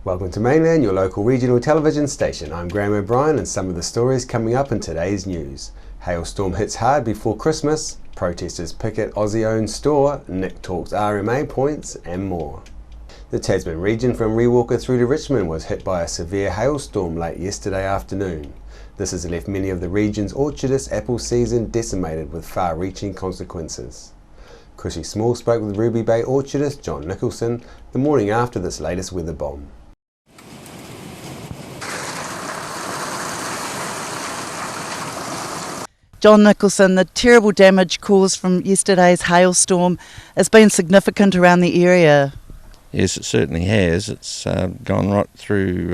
Welcome to Mainland, your local regional television station. I'm Graham O'Brien, and some of the stories coming up in today's news. Hailstorm hits hard before Christmas, protesters picket Aussie-owned store, Nick talks RMA points, and more. The Tasman region from Rewalker through to Richmond was hit by a severe hailstorm late yesterday afternoon. This has left many of the region's orchardist apple season decimated with far-reaching consequences. Chrissy Small spoke with Ruby Bay orchardist John Nicholson the morning after this latest weather bomb. John Nicholson, the terrible damage caused from yesterday's hailstorm has been significant around the area. Yes, it certainly has. It's gone right through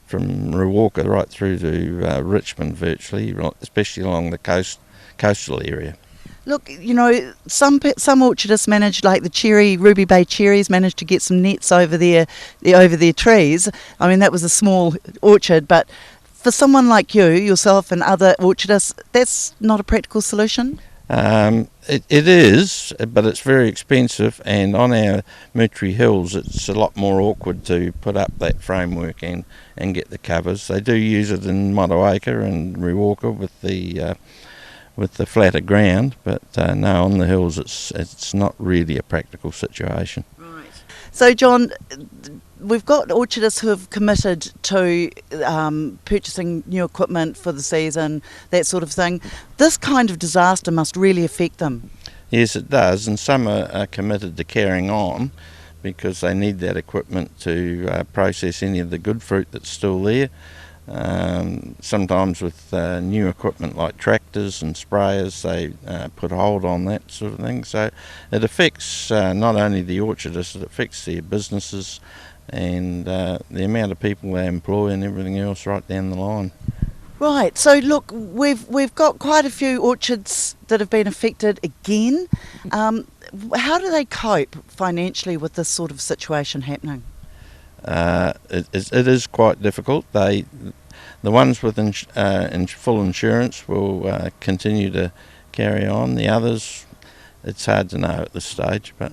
from Rewalker right through to Richmond virtually, especially along the coastal area. Look, you know, some orchardists managed, like the Ruby Bay cherries, managed to get some nets over their trees. I mean, that was a small orchard, but for someone like yourself and other orchardists, that's not a practical solution? It is, but it's very expensive, and on our Moutere Hills it's a lot more awkward to put up that framework and get the covers. They do use it in Motueka and Rewalker with the flatter ground, but no, on the hills it's not really a practical situation. Right. So John, we've got orchardists who have committed to purchasing new equipment for the season, that sort of thing. This kind of disaster must really affect them. Yes, it does, and some are committed to carrying on because they need that equipment to process any of the good fruit that's still there. Sometimes with new equipment like tractors and sprayers, they put a hold on that sort of thing. So it affects not only the orchardists, it affects their businesses and the amount of people they employ and everything else right down the line. Right, so look, we've got quite a few orchards that have been affected again. How do they cope financially with this sort of situation happening? It is quite difficult. The ones with full insurance will continue to carry on. The others, it's hard to know at this stage, but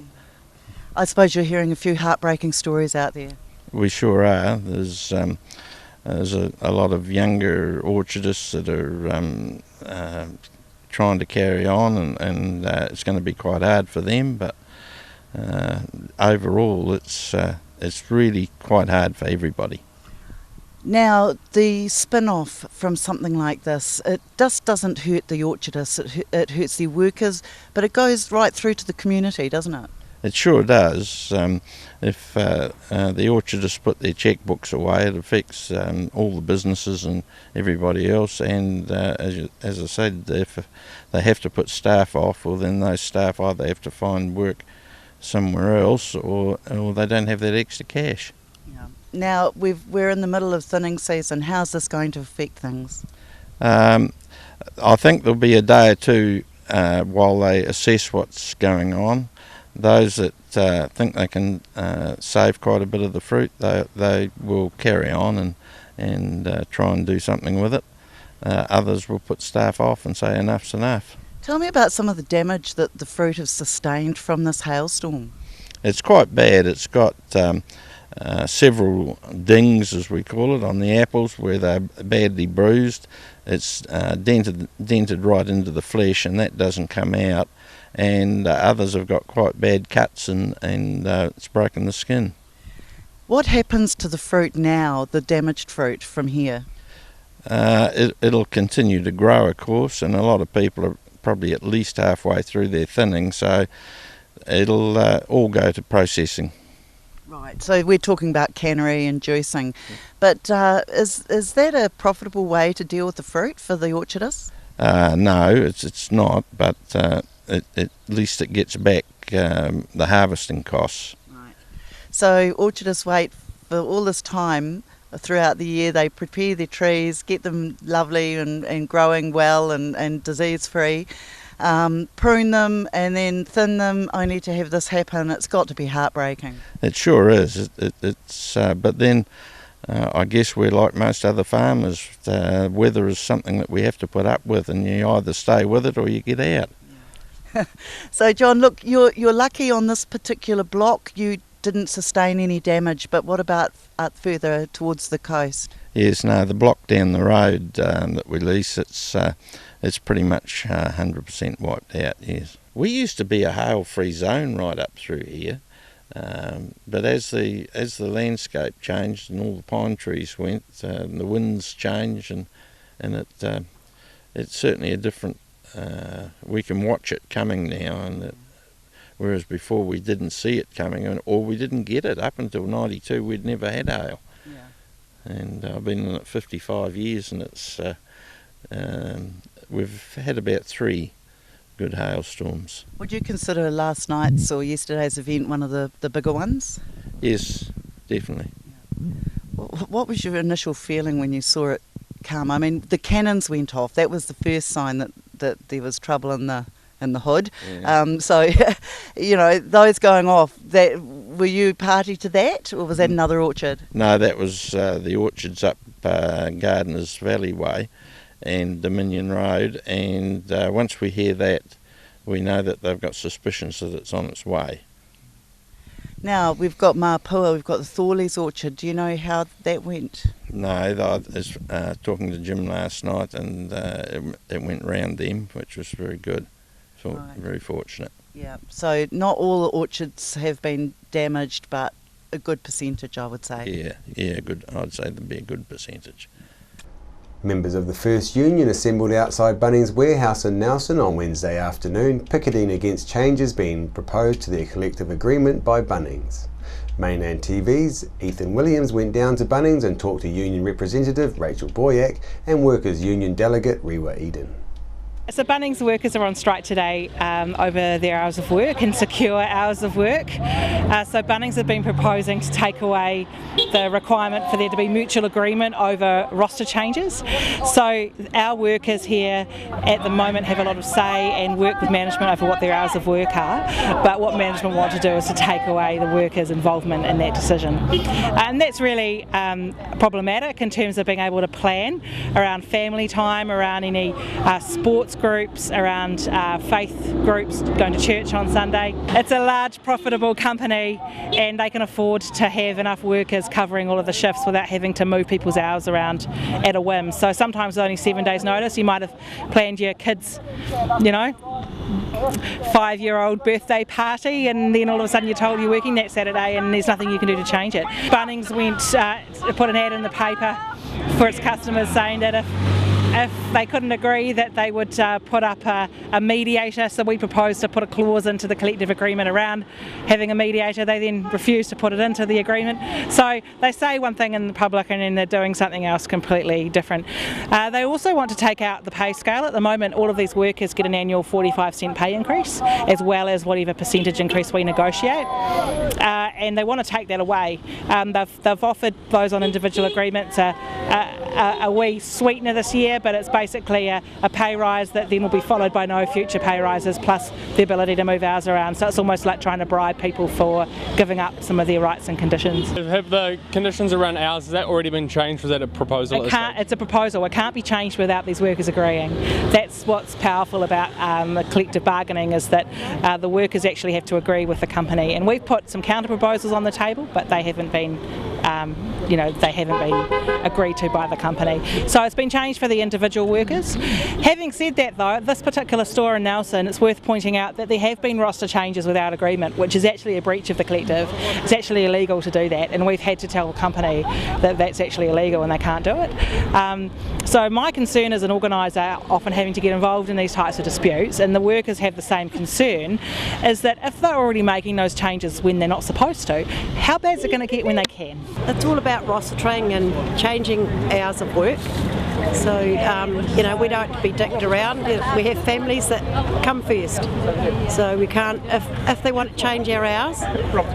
I suppose you're hearing a few heartbreaking stories out there. We sure are. There's a lot of younger orchardists that are trying to carry on, and it's going to be quite hard for them. But overall, it's really quite hard for everybody. Now, the spin-off from something like this, it just doesn't hurt the orchardists, it hurts the workers, but it goes right through to the community, doesn't it? It sure does. If the orchardists put their checkbooks away, it affects all the businesses and everybody else. And as I said, if they have to put staff off, well, then those staff either have to find work somewhere else, or they don't have that extra cash. Yeah. Now we're in the middle of thinning season. How's this going to affect things? I think there'll be a day or two while they assess what's going on. Those that think they can save quite a bit of the fruit, they will carry on and try and do something with it. Others will put staff off and say enough's enough. Tell me about some of the damage that the fruit has sustained from this hailstorm. It's quite bad. It's got several dings, as we call it, on the apples where they're badly bruised. It's dented right into the flesh, and that doesn't come out. And others have got quite bad cuts and it's broken the skin. What happens to the fruit now, the damaged fruit, from here? It'll continue to grow, of course, and a lot of people are probably at least halfway through their thinning, so it'll all go to processing. Right, so we're talking about cannery and juicing, but is that a profitable way to deal with the fruit for the orchardists? No, it's not, but at least it gets back the harvesting costs. Right. So orchardists wait for all this time throughout the year. They prepare their trees, get them lovely and growing well and disease free. prune them and then thin them, only to have this happen. It's got to be heartbreaking. It sure is. But then I guess we're like most other farmers. Weather is something that we have to put up with, and you either stay with it or you get out. So, John, look, you're lucky on this particular block. You didn't sustain any damage, but what about further towards the coast? Yes, no, the block down the road that we lease, it's pretty much 100% wiped out, yes. We used to be a hail-free zone right up through here, but as the landscape changed and all the pine trees went, the winds changed, and it's certainly a different. We can watch it coming now, whereas before we didn't see it coming, or we didn't get it. Up until '92, we'd never had hail. Yeah. And I've been in it 55 years, and we've had about 3 good hailstorms. Would you consider last night's or yesterday's event one of the bigger ones? Yes, definitely. Yeah. What was your initial feeling when you saw it come? I mean, the cannons went off. That was the first sign that there was trouble in the hood. Yeah. So, those going off, were you party to that, or was that another orchard? No, that was the orchards up Gardeners Valley Way and Dominion Road, and once we hear that, we know that they've got suspicions that it's on its way. Now, we've got Mapua, we've got the Thorley's orchard. Do you know how that went? No, I was talking to Jim last night, and it went round them, which was very good. So right. Very fortunate. Yeah, so not all the orchards have been damaged, but a good percentage, I would say. Yeah, good. I'd say there'd be a good percentage. Members of the First Union assembled outside Bunnings Warehouse in Nelson on Wednesday afternoon, picketing against changes being proposed to their collective agreement by Bunnings. Mainland TV's Ethan Williams went down to Bunnings and talked to Union representative Rachel Boyack and Workers' Union delegate Rewa Eden. So Bunnings workers are on strike today over their hours of work and secure hours of work. So Bunnings have been proposing to take away the requirement for there to be mutual agreement over roster changes. So our workers here at the moment have a lot of say and work with management over what their hours of work are, but what management want to do is to take away the workers' involvement in that decision. And that's really problematic in terms of being able to plan around family time, around any sports groups, around faith groups, going to church on Sunday. It's a large profitable company and they can afford to have enough workers covering all of the shifts without having to move people's hours around at a whim. So sometimes with only 7 days notice you might have planned your kids, 5-year-old birthday party, and then all of a sudden you're told you're working that Saturday and there's nothing you can do to change it. Bunnings put an ad in the paper for its customers saying that if they couldn't agree that they would put up a mediator, so we proposed to put a clause into the collective agreement around having a mediator. They then refused to put it into the agreement. So they say one thing in the public and then they're doing something else completely different. They also want to take out the pay scale. At the moment all of these workers get an annual 45-cent pay increase as well as whatever percentage increase we negotiate, and they want to take that away. They've offered those on individual agreements a wee sweetener this year, but it's basically a pay rise that then will be followed by no future pay rises, plus the ability to move hours around. So it's almost like trying to bribe people for giving up some of their rights and conditions. Have the conditions around hours, has that already been changed? Was that a proposal? It's a proposal. It can't be changed without these workers agreeing. That's what's powerful about the collective bargaining, is that the workers actually have to agree with the company. And we've put some counter proposals on the table, but they haven't been agreed to by the company. So it's been changed for the individual workers. Having said that though, this particular store in Nelson, it's worth pointing out that there have been roster changes without agreement, which is actually a breach of the collective. It's actually illegal to do that, and we've had to tell the company that that's actually illegal and they can't do it. So my concern as an organiser, often having to get involved in these types of disputes, and the workers have the same concern, is that if they're already making those changes when they're not supposed to, how bad is it going to get when they can? It's all about rostering and changing hours of work. So, we don't be dicked around. We have families that come first. So we can't, if they want to change our hours,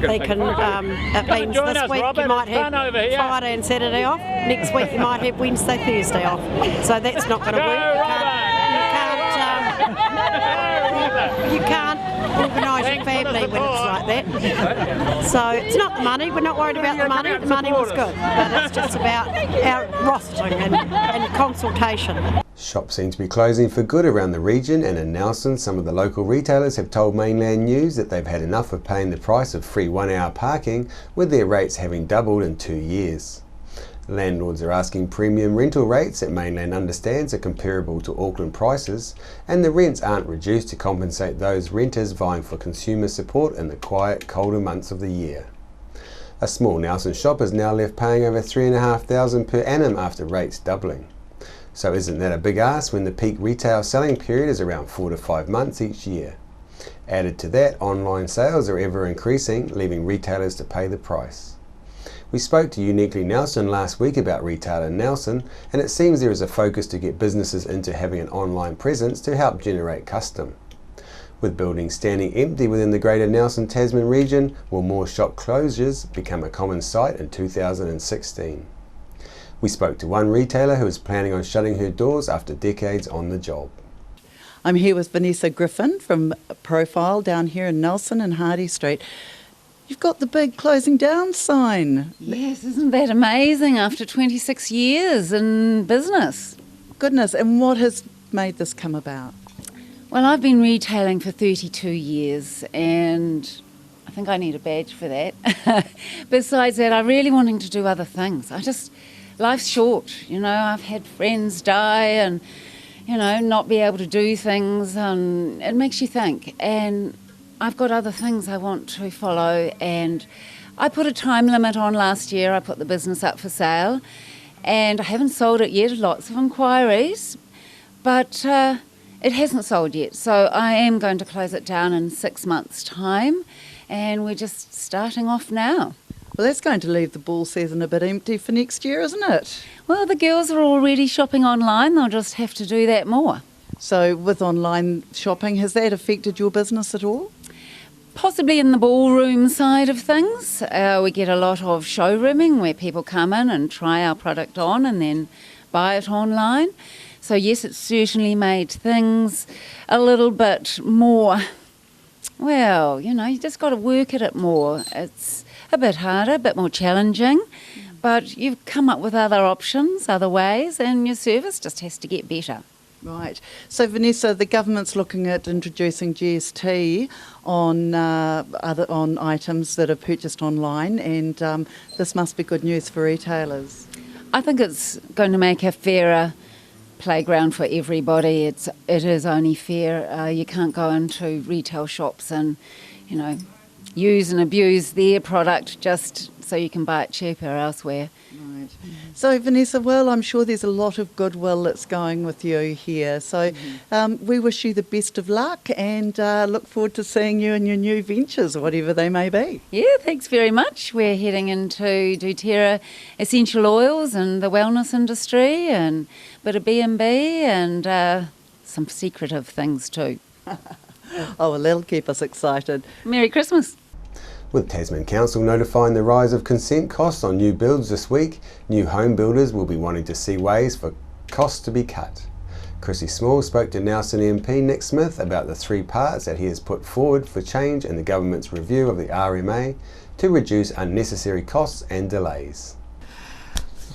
they can, it means this week you might have Friday and Saturday off, next week you might have Wednesday, Thursday off. So that's not going to work. You can't you can't organise your family when it's like that. So it's not the money. We're not worried about the money. The money was good, but it's just about our rostering and consultation. Shops seem to be closing for good around the region, and in Nelson some of the local retailers have told Mainland News that they've had enough of paying the price of free 1 hour parking, with their rates having doubled in 2 years. Landlords are asking premium rental rates that Mainland understands are comparable to Auckland prices, and the rents aren't reduced to compensate those renters vying for consumer support in the quiet, colder months of the year. A small Nelson shop is now left paying over $3,500 per annum after rates doubling. So isn't that a big ask when the peak retail selling period is around 4 to 5 months each year? Added to that, online sales are ever increasing, leaving retailers to pay the price. We spoke to Uniquely Nelson last week about retail in Nelson, and it seems there is a focus to get businesses into having an online presence to help generate custom. With buildings standing empty within the Greater Nelson Tasman region, will more shop closures become a common sight in 2016? We spoke to one retailer who is planning on shutting her doors after decades on the job. I'm here with Vanessa Griffin from Profile down here in Nelson and Hardy Street. You've got the big closing down sign. Yes, isn't that amazing after 26 years in business? Goodness, and what has made this come about? Well, I've been retailing for 32 years and I think I need a badge for that. Besides that, I'm really wanting to do other things. Life's short, I've had friends die and, not be able to do things, and it makes you think. And I've got other things I want to follow, and I put a time limit on last year. I put the business up for sale and I haven't sold it yet. Lots of inquiries, but it hasn't sold yet. So I am going to close it down in 6 months' time, and we're just starting off now. Well, that's going to leave the ball season a bit empty for next year, isn't it? Well, the girls are already shopping online. They'll just have to do that more. So with online shopping, has that affected your business at all? Possibly in the ballroom side of things. We get a lot of showrooming where people come in and try our product on and then buy it online. So yes, it's certainly made things a little bit more, well, you just got to work at it more. It's a bit harder, a bit more challenging, but you've come up with other options, other ways, and your service just has to get better. Right. So, Vanessa, the government's looking at introducing GST on items that are purchased online, and this must be good news for retailers. I think it's going to make a fairer playground for everybody. It is only fair. You can't go into retail shops and, use and abuse their product just so you can buy it cheaper elsewhere. Right. So, Vanessa, well, I'm sure there's a lot of goodwill that's going with you here. So we wish you the best of luck and look forward to seeing you in your new ventures, whatever they may be. Yeah, thanks very much. We're heading into doTERRA essential oils and the wellness industry, and a bit of B&B and some secretive things too. Oh, well, that'll keep us excited. Merry Christmas. With Tasman Council notifying the rise of consent costs on new builds this week, new home builders will be wanting to see ways for costs to be cut. Chrissy Small spoke to Nelson MP Nick Smith about the 3 parts that he has put forward for change in the government's review of the RMA to reduce unnecessary costs and delays.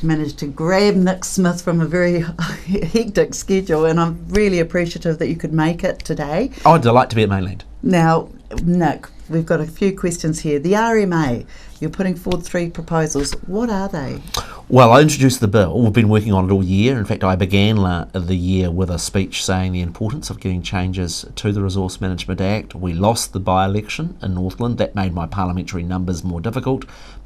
Managed to grab Nick Smith from a very hectic schedule, and I'm really appreciative that you could make it today. I'd delight to be at Mainland. Now, Nick, we've got a few questions here. The RMA, you're putting forward 3 proposals. What are they? Well, I introduced the bill. We've been working on it all year. In fact, I began the year with a speech saying the importance of getting changes to the Resource Management Act. We lost the by-election in Northland. That made my parliamentary numbers more difficult.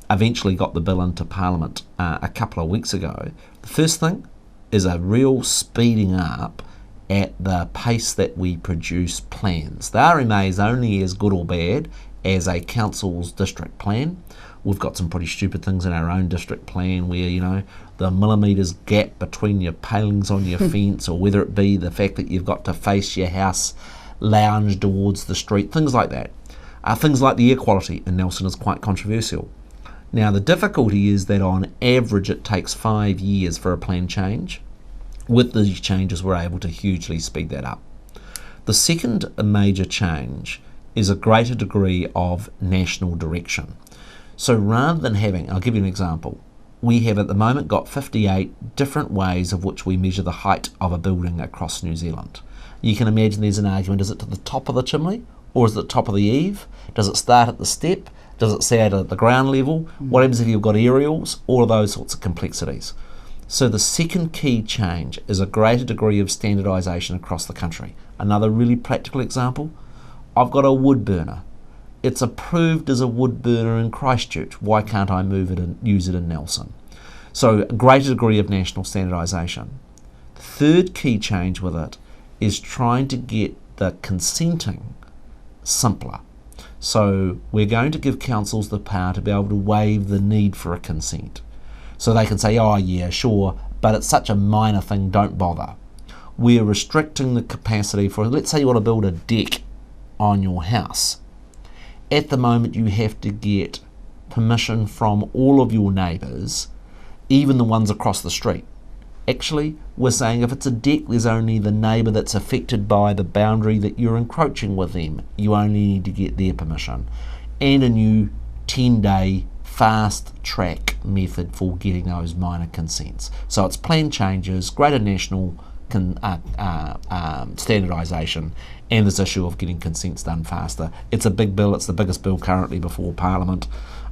Eventually got the bill into Parliament a couple of weeks ago. The first thing is a real speeding up at the pace that we produce plans. The RMA is only as good or bad as a council's district plan. We've got some pretty stupid things in our own district plan where, the millimetres gap between your palings on your fence, or whether it be the fact that you've got to face your house lounge towards the street, things like that. Things like the air quality in Nelson is quite controversial. Now, the difficulty is that on average it takes 5 years for a plan change. With these changes, we're able to hugely speed that up. The second major change is a greater degree of national direction. So rather than having, I'll give you an example, we have at the moment got 58 different ways of which we measure the height of a building across New Zealand. You can imagine there's an argument, is it to the top of the chimney or is it the top of the eave? Does it start at the step? Does it start at the ground level? What happens if you've got aerials? All of those sorts of complexities. So the second key change is a greater degree of standardisation across the country. Another really practical example, I've got a wood burner. It's approved as a wood burner in Christchurch. Why can't I move it and use it in Nelson? So a greater degree of national standardisation. The third key change with it is trying to get the consenting simpler. So we're going to give councils the power to be able to waive the need for a consent. So they can say, oh yeah, sure, but it's such a minor thing, don't bother. We're restricting the capacity for, let's say you want to build a deck on your house. At the moment you have to get permission from all of your neighbours, even the ones across the street. Actually, we're saying if it's a deck, there's only the neighbour that's affected by the boundary that you're encroaching with them. You only need to get their permission. And a new 10-day fast track method for getting those minor consents. So it's plan changes, greater national standardisation, and this issue of getting consents done faster. It's a big bill. It's the biggest bill currently before Parliament.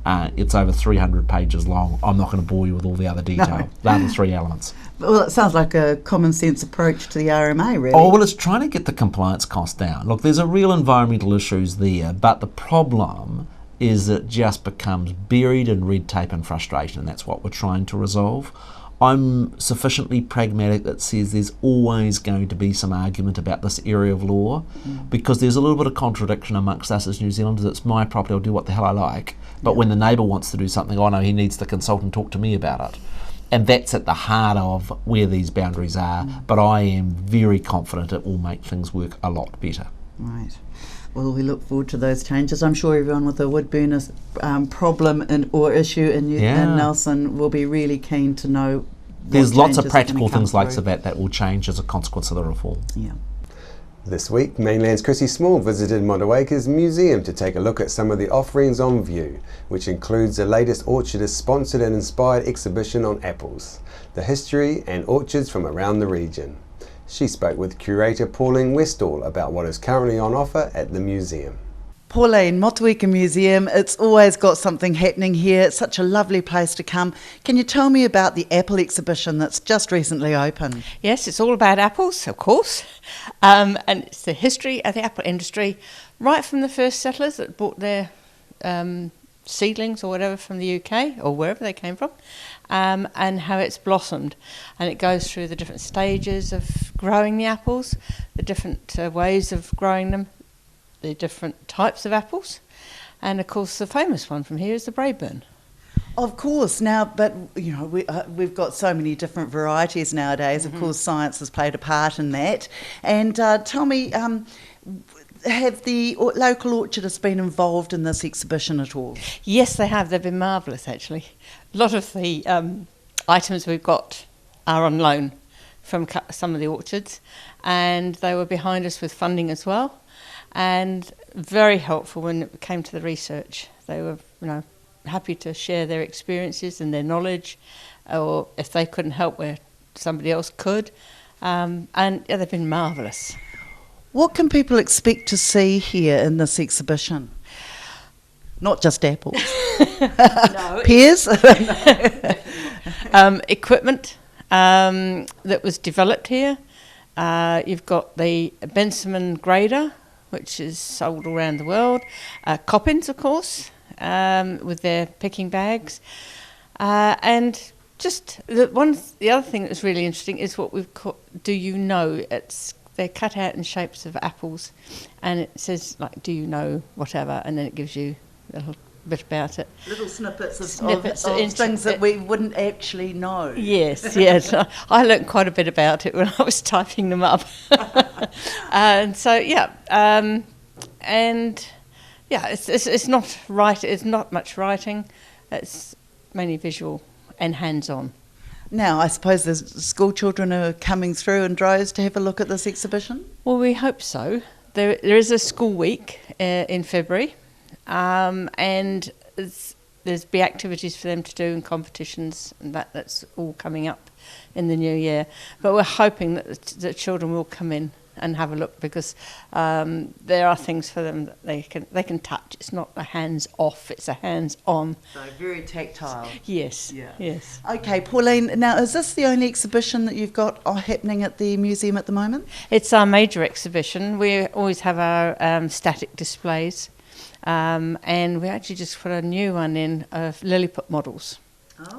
It's over 300 pages long. I'm not going to bore you with all the other detail. No. They're the three elements. Well, it sounds like a common sense approach to the RMA, really. Oh, well, it's trying to get the compliance cost down. Look, there's a real environmental issues there, but the problem is it just becomes buried in red tape and frustration, and that's what we're trying to resolve. I'm sufficiently pragmatic that says there's always going to be some argument about this area of law because there's a little bit of contradiction amongst us as New Zealanders. It's my property, I'll do what the hell I like. But when the neighbour wants to do something, I know he needs to consult and talk to me about it. And that's at the heart of where these boundaries are. But I am very confident it will make things work a lot better. Right. Well, we look forward to those changes. I'm sure everyone with a wood burner problem or issue in Nelson will be really keen to know. There's lots of practical things like that will change as a consequence of the reform. Yeah. This week, Mainland's Chrissy Small visited Motueka's museum to take a look at some of the offerings on view, which includes the latest Orchardist-sponsored and inspired exhibition on apples, the history and orchards from around the region. She spoke with curator Pauline Westall about what is currently on offer at the museum. Pauline, Motueka Museum, it's always got something happening here. It's such a lovely place to come. Can you tell me about the apple exhibition that's just recently opened? Yes, it's all about apples, of course, and it's the history of the apple industry, right from the first settlers that brought their seedlings or whatever from the UK or wherever they came from, and how it's blossomed. And it goes through the different stages of growing the apples, the different ways of growing them, the different types of apples, and of course the famous one from here is the Braeburn. Of course, now, but you know, we've got so many different varieties nowadays. Of course, science has played a part in that. And tell me, have the local orchardists been involved in this exhibition at all? Yes, they have. They've been marvellous, actually. A lot of the items we've got are on loan from some of the orchards, and they were behind us with funding as well. And very helpful when it came to the research. They were, happy to share their experiences and their knowledge, or if they couldn't help where somebody else could. And yeah, they've been marvellous. What can people expect to see here in this exhibition? Not just apples. No. Pears? Equipment that was developed here. You've got the Benjamin grader, which is sold around the world. Coppins, of course, with their picking bags. And just the other thing that's really interesting is what we've called Do You Know? They're cut out in shapes of apples, and it says, like, do you know whatever, and then it gives you a little bit about it. Little snippets of things that we wouldn't actually know. Yes. I learnt quite a bit about it when I was typing them up. And so, it's not much writing. It's mainly visual and hands-on. Now, I suppose the school children are coming through in droves to have a look at this exhibition? Well, we hope so. There is a school week in February, and there's be activities for them to do and competitions, and that's all coming up in the new year. But we're hoping that the children will come in and have a look, because there are things for them that they can touch. It's not a hands off, it's a hands on. So very tactile. Yes. Yeah. Yes. Okay, Pauline, now is this the only exhibition that you've got happening at the museum at the moment? It's our major exhibition. We always have our static displays, and we actually just put a new one in of Lilliput models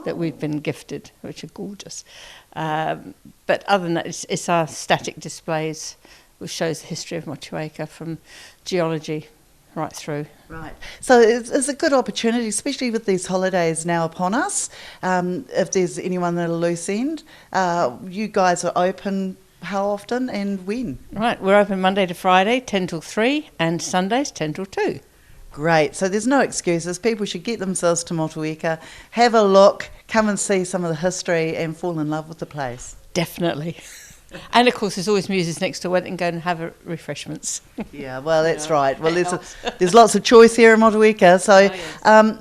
that we've been gifted, which are gorgeous. But other than that, it's our static displays, which shows the history of Motueka from geology right through. Right. So it's a good opportunity, especially with these holidays now upon us. If there's anyone at a loose end, you guys are open how often and when? Right, we're open Monday to Friday, 10 till 3, and Sundays, 10 till 2. Great. So there's no excuses. People should get themselves to Motueka, have a look, come and see some of the history and fall in love with the place. Definitely. And of course, there's always muses next door where they can go and have refreshments. Yeah, well, that's right. Well, there's lots of choice here in Motueka. So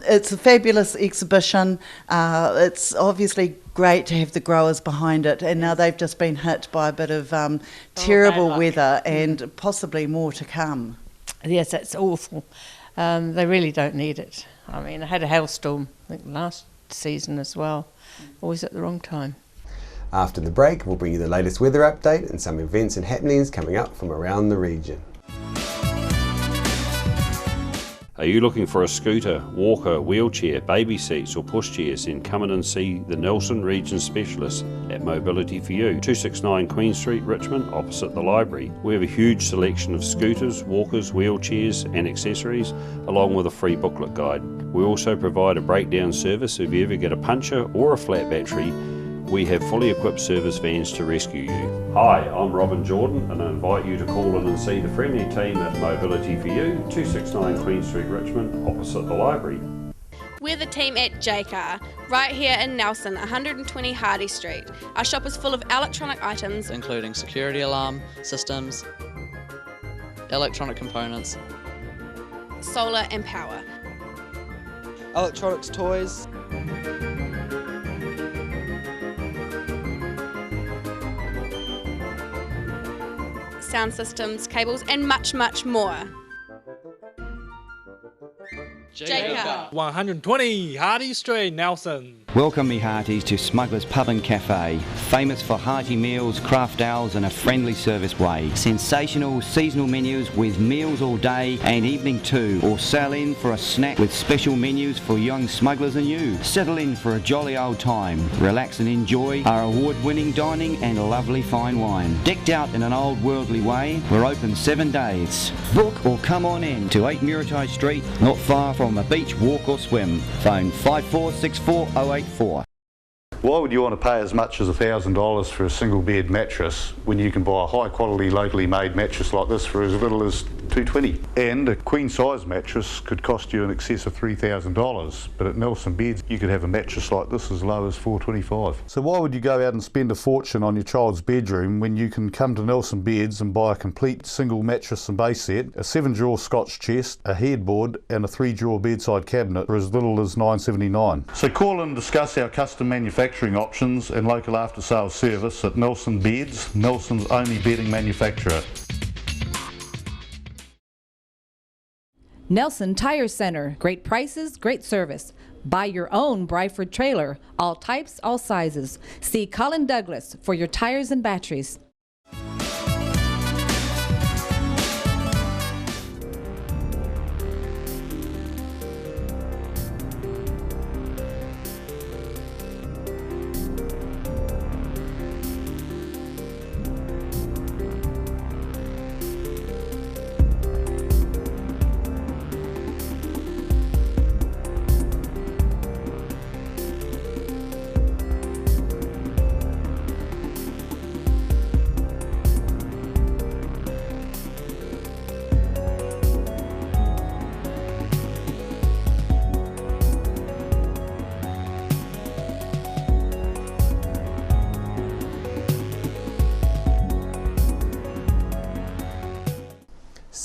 it's a fabulous exhibition. It's obviously great to have the growers behind it. And now they've just been hit by a bit of terrible weather and possibly more to come. Yes, that's awful. They really don't need it. I mean, I had a hailstorm, I think, last season as well. Always at the wrong time. After the break, we'll bring you the latest weather update and some events and happenings coming up from around the region. Are you looking for a scooter, walker, wheelchair, baby seats or pushchairs? Then come in and see the Nelson Region Specialist at Mobility for You, 269 Queen Street, Richmond, opposite the library. We have a huge selection of scooters, walkers, wheelchairs and accessories, along with a free booklet guide. We also provide a breakdown service if you ever get a puncture or a flat battery. We have fully equipped service vans to rescue you. Hi, I'm Robin Jordan and I invite you to call in and see the friendly team at Mobility for You, 269 Queen Street, Richmond, opposite the library. We're the team at JCar, right here in Nelson, 120 Hardy Street. Our shop is full of electronic items, including security alarm systems, electronic components, solar and power, electronics toys, sound systems, cables and much, much more. JCar. 120 Hardy Street, Nelson. Welcome me hearties to Smuggler's Pub and Cafe, famous for hearty meals, craft ales and a friendly service way. Sensational seasonal menus with meals all day and evening too, or sail in for a snack with special menus for young smugglers and you. Settle in for a jolly old time, relax and enjoy our award-winning dining and lovely fine wine. Decked out in an old worldly way, we're open 7 days. Book or come on in to 8 Muritai Street, not far from a beach, walk or swim. Phone 5464084. Why would you want to pay as much as $1,000 for a single bed mattress when you can buy a high quality locally made mattress like this for as little as $220? And a queen size mattress could cost you in excess of $3,000, but at Nelson Beds you could have a mattress like this as low as $425. So why would you go out and spend a fortune on your child's bedroom when you can come to Nelson Beds and buy a complete single mattress and base set, a 7-drawer Scotch chest, a headboard and a 3-drawer bedside cabinet for as little as $979? So call and discuss our custom manufacturing options and local after sales service at Nelson Beds, Nelson's only bedding manufacturer. Nelson Tire Center, great prices, great service. Buy your own Bryford trailer, all types, all sizes. See Colin Douglas for your tires and batteries.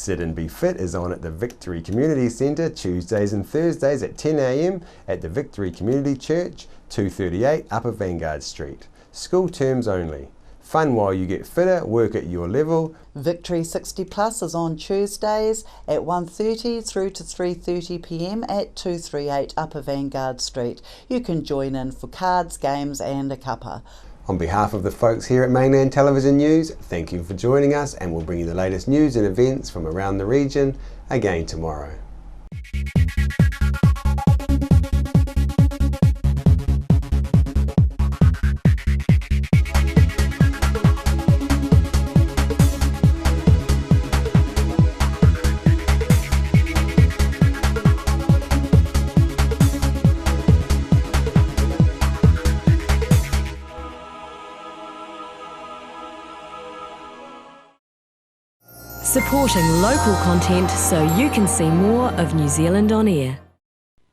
Sit and Be Fit is on at the Victory Community Centre Tuesdays and Thursdays at 10 a.m. at the Victory Community Church, 238 Upper Vanguard Street. School terms only. Fun while you get fitter, work at your level. Victory 60 Plus is on Tuesdays at 1:30 through to 3:30 p.m. at 238 Upper Vanguard Street. You can join in for cards, games and a cuppa. On behalf of the folks here at Mainland Television News, thank you for joining us, and we'll bring you the latest news and events from around the region again tomorrow. Supporting local content so you can see more of New Zealand on air.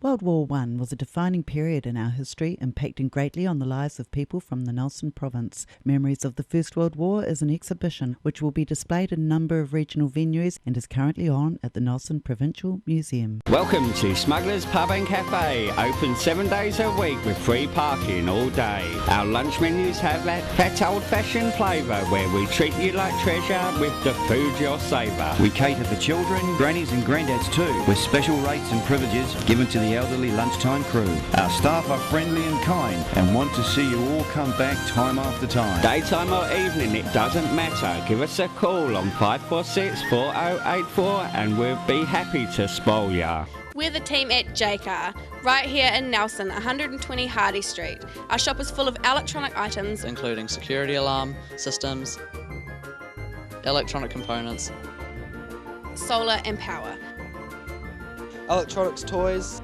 World War I was a defining period in our history, impacting greatly on the lives of people from the Nelson province. Memories of the First World War is an exhibition which will be displayed in a number of regional venues and is currently on at the Nelson Provincial Museum. Welcome to Smugglers Pub and Cafe, open 7 days a week with free parking all day. Our lunch menus have that fat old-fashioned flavour where we treat you like treasure with the food you'll savour. We cater for children, grannies and granddads too, with special rates and privileges given to the elderly lunchtime crew. Our staff are friendly and kind and want to see you all come back time after time. Daytime or evening, it doesn't matter. Give us a call on 546 4084 and we'll be happy to spoil ya. We're the team at JCar, right here in Nelson, 120 Hardy Street. Our shop is full of electronic items, including security alarm systems, electronic components, solar and power, electronics, toys,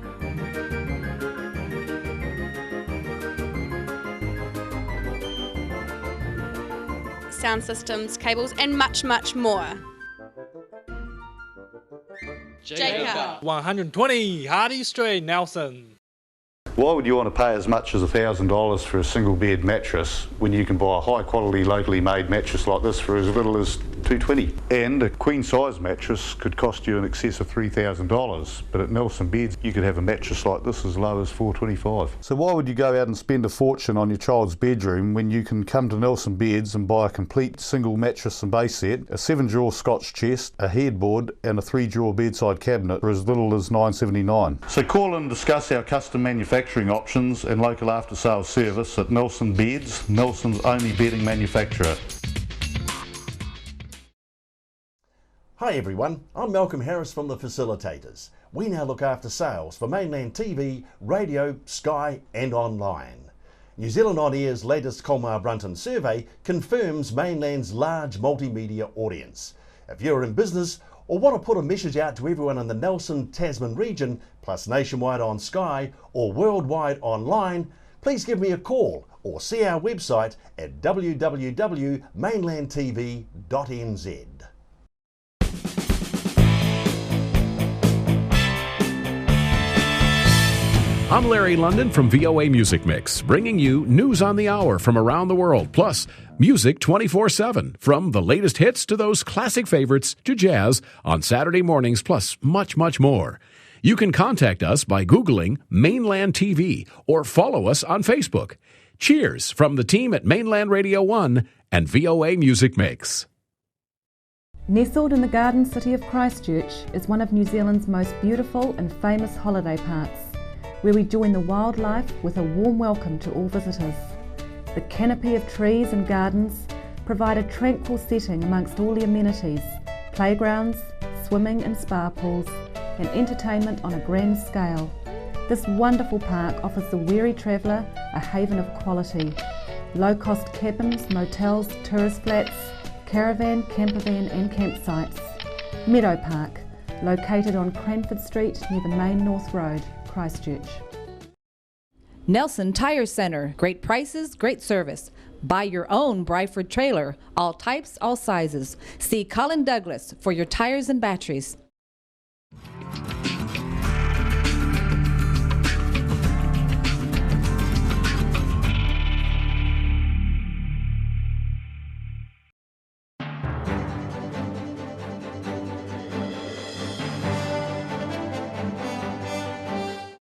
sound systems, cables and much, much more. JCar. 120 Hardy Street, Nelson. Why would you want to pay as much as $1,000 for a single bed mattress when you can buy a high quality locally made mattress like this for as little as $220? And a queen size mattress could cost you in excess of $3,000, but at Nelson Beds you could have a mattress like this as low as $425. So why would you go out and spend a fortune on your child's bedroom when you can come to Nelson Beds and buy a complete single mattress and base set, a 7-drawer Scotch chest, a headboard and a 3-drawer bedside cabinet for as little as $979? So call and discuss our custom manufacturing options and local after sales service at Nelson Beds, Nelson's only bedding manufacturer. Hi everyone, I'm Malcolm Harris from the Facilitators. We now look after sales for Mainland TV, radio, Sky and online. New Zealand On Air's latest Colmar Brunton survey confirms Mainland's large multimedia audience. If you're in business or want to put a message out to everyone in the Nelson Tasman region, plus nationwide on Sky or worldwide online, please give me a call or see our website at www.mainlandtv.nz. I'm Larry London from VOA Music Mix, bringing you news on the hour from around the world, plus music 24/7, from the latest hits to those classic favorites to jazz on Saturday mornings, plus much, much more. You can contact us by Googling Mainland TV or follow us on Facebook. Cheers from the team at Mainland Radio 1 and VOA Music Mix. Nestled in the garden city of Christchurch is one of New Zealand's most beautiful and famous holiday parks, where we join the wildlife with a warm welcome to all visitors. The canopy of trees and gardens provide a tranquil setting amongst all the amenities, playgrounds, swimming and spa pools, and entertainment on a grand scale. This wonderful park offers the weary traveller a haven of quality. Low-cost cabins, motels, tourist flats, caravan, campervan and campsites. Meadow Park, located on Cranford Street near the main North Road, Christchurch. Nelson Tire Centre. Great prices, great service. Buy your own Bryford trailer. All types, all sizes. See Colin Douglas for your tires and batteries.